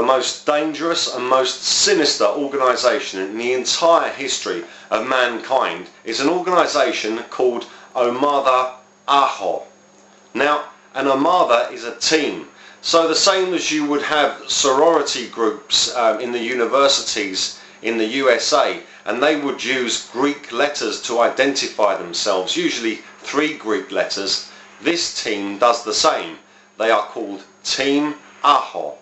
the most dangerous and most sinister organisation in the entire history of mankind is an organisation called Armada Ajo. Now, an armada is a team. So the same as you would have sorority groups in the universities in the USA, and they would use Greek letters to identify themselves, usually 3 Greek letters. This team does the same. They are called Team Ajo.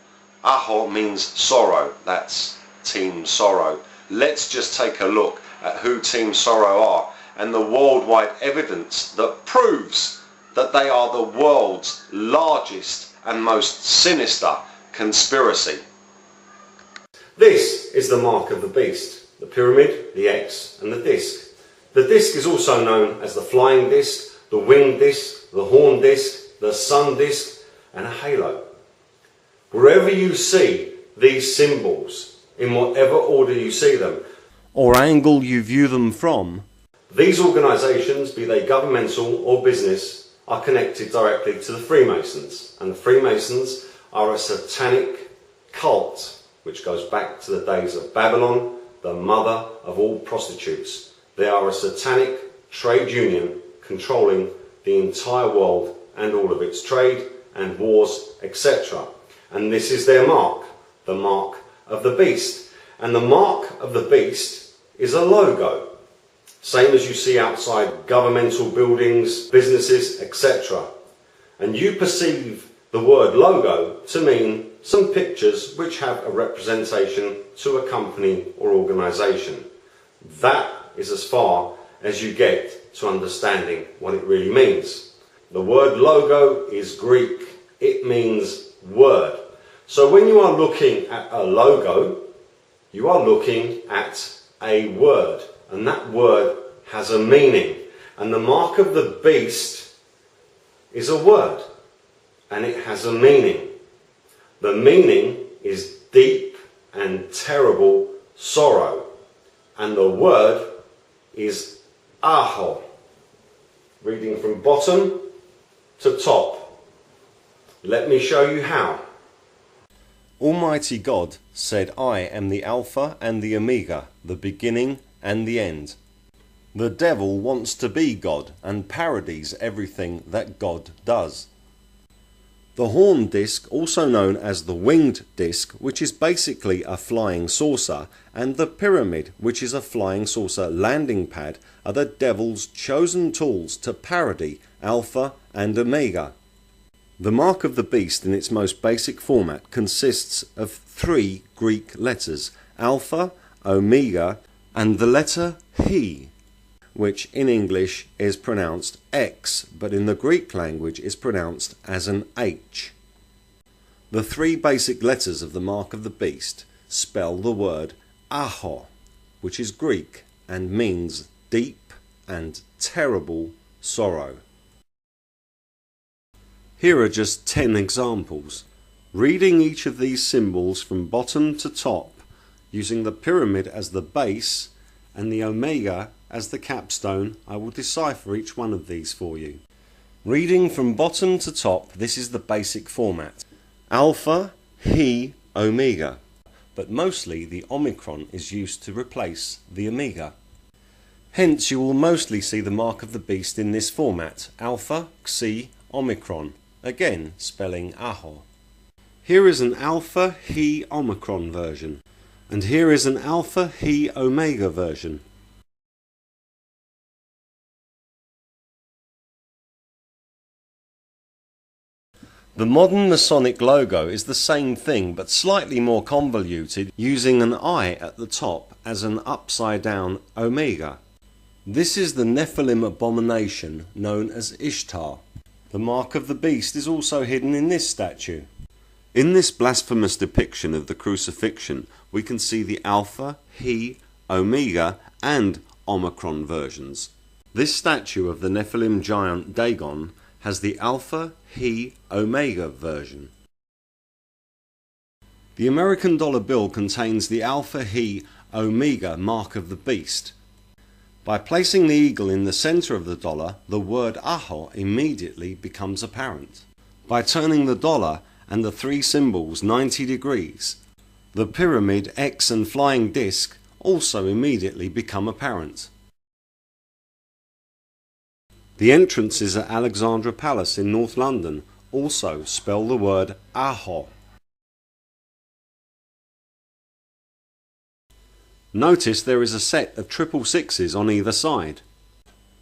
Ajo means sorrow. That's Team Sorrow. Let's just take a look at who Team Sorrow are and the worldwide evidence that proves that they are the world's largest and most sinister conspiracy. This is the mark of the beast: the pyramid, the X and the disc. The disc is also known as the flying disc, the winged disc, the horn disc, the sun disc and a halo. Wherever you see these symbols, in whatever order you see them or angle you view them from, these organisations, be they governmental or business, are connected directly to the Freemasons. And the Freemasons are a satanic cult which goes back to the days of Babylon, the mother of all prostitutes. They are a satanic trade union controlling the entire world and all of its trade and wars, etc. And this is their mark, the mark of the beast. And the mark of the beast is a logo, same as you see outside governmental buildings, businesses, etc. And you perceive the word logo to mean some pictures which have a representation to a company or organisation. That is as far as you get to understanding what it really means. The word logo is Greek. It means word. So when you are looking at a logo, you are looking at a word, and that word has a meaning. And the mark of the beast is a word, and it has a meaning. The meaning is deep and terrible sorrow, and the word is ajo. Reading from bottom to top. Let me show you how. Almighty God said, I am the Alpha and the Omega, the beginning and the end. The devil wants to be God and parodies everything that God does. The horn disc, also known as the winged disc, which is basically a flying saucer, and the pyramid, which is a flying saucer landing pad, are the devil's chosen tools to parody Alpha and Omega. The mark of the beast in its most basic format consists of 3 Greek letters, Alpha, Omega, and the letter He, which in English is pronounced X, but in the Greek language is pronounced as an H. The 3 basic letters of the mark of the beast spell the word Ajo, which is Greek and means deep and terrible sorrow. Here are just 10 examples. Reading each of these symbols from bottom to top, using the pyramid as the base and the omega as the capstone, I will decipher each one of these for you. Reading from bottom to top, this is the basic format. Alpha, He, Omega. But mostly the Omicron is used to replace the Omega. Hence you will mostly see the mark of the beast in this format. Alpha, Xi, Omicron. Again spelling Ajo. Here is an Alpha, He, Omicron version. And here is an Alpha, He, Omega version. The modern Masonic logo is the same thing but slightly more convoluted, using an I at the top as an upside down Omega. This is the Nephilim abomination known as Ishtar. The mark of the beast is also hidden in this statue. In this blasphemous depiction of the crucifixion, we can see the Alpha, He, Omega and Omicron versions. This statue of the Nephilim giant Dagon has the Alpha, He, Omega version. The American dollar bill contains the Alpha, He, Omega mark of the beast. By placing the eagle in the center of the dollar, the word Ajo immediately becomes apparent. By turning the dollar and the 3 symbols 90 degrees, The pyramid, X and flying disc also immediately become apparent. The entrances at Alexandra Palace in North London also spell the word Aho. Notice there is a set of triple sixes on either side.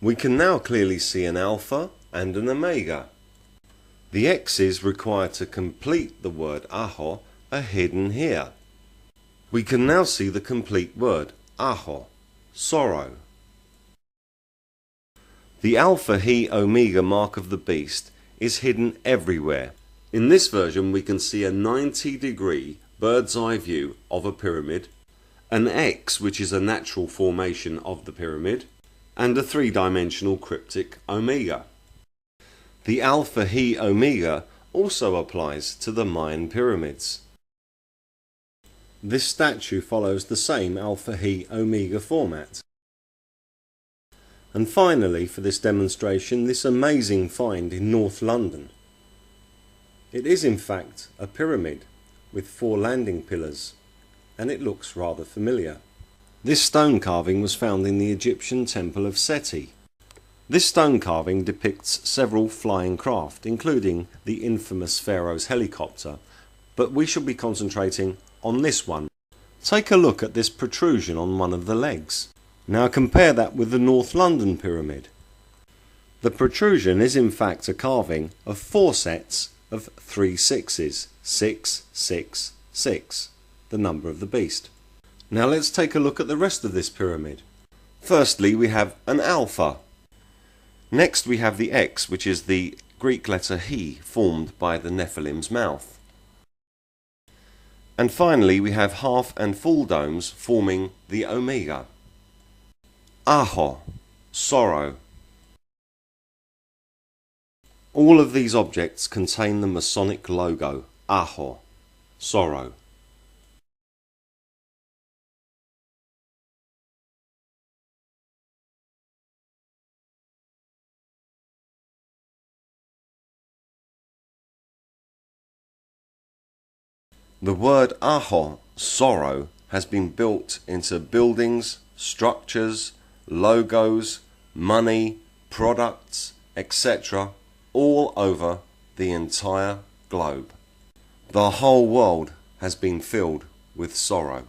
We can now clearly see an alpha and an omega. The X's required to complete the word Aho are hidden here. We can now see the complete word Aho, sorrow. The alpha he omega mark of the beast is hidden everywhere. In this version we can see a 90-degree bird's eye view of a pyramid, an X which is a natural formation of the pyramid, and a three-dimensional cryptic omega. The alpha he omega also applies to the Mayan pyramids. This statue follows the same alpha he omega format. And finally, for this demonstration, this amazing find in North London. It is in fact a pyramid with 4 landing pillars, and it looks rather familiar. This stone carving was found in the Egyptian temple of Seti. This stone carving depicts several flying craft, including the infamous Pharaoh's helicopter, but we shall be concentrating on this one. Take a look at this protrusion on one of the legs. Now compare that with the North London pyramid. The protrusion is in fact a carving of 4 sets of 3 sixes, 6, 6, 6, the number of the beast. Now let's take a look at the rest of this pyramid. Firstly, we have an alpha. Next we have the X, which is the Greek letter He formed by the Nephilim's mouth. And finally we have half and full domes forming the omega. Aho, sorrow. All of these objects contain the Masonic logo, Aho, sorrow. The word Aho, sorrow, has been built into buildings, structures, logos, money, products, etc. all over the entire globe. The whole world has been filled with sorrow.